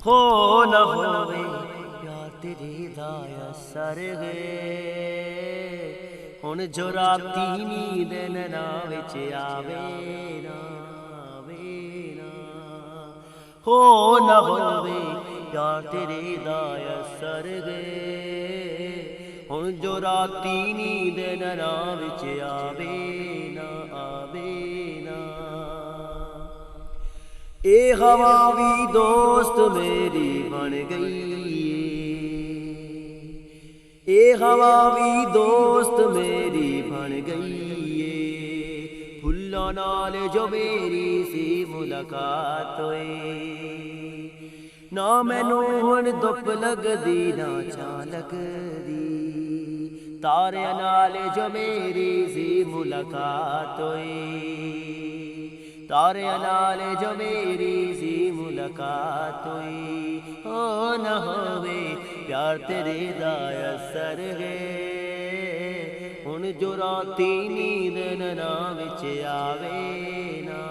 हो न होवे प्यार तेरे दा असर है हुण जो राती नींद नैना विच आवे ना हो न होवे प्यार तेरे दा असर है हुण जो राती नींद नैना विच आवे ना ए हवा भी दोस्त मेरी बन गई ए हवा भी दोस्त मेरी बन गई फुल्लां नाल जो मेरी सी मुलाकात होई ना मैनू हुण धुप लगदी ना छां लगदी तारियां नाल जो मेरी सी मुलाकात होई तारियां नाल जो मेरी सी मुलाकात हुई हो न होवे प्यार तेरे दा असर है हुण जो राती नींद नैना विच आवे ना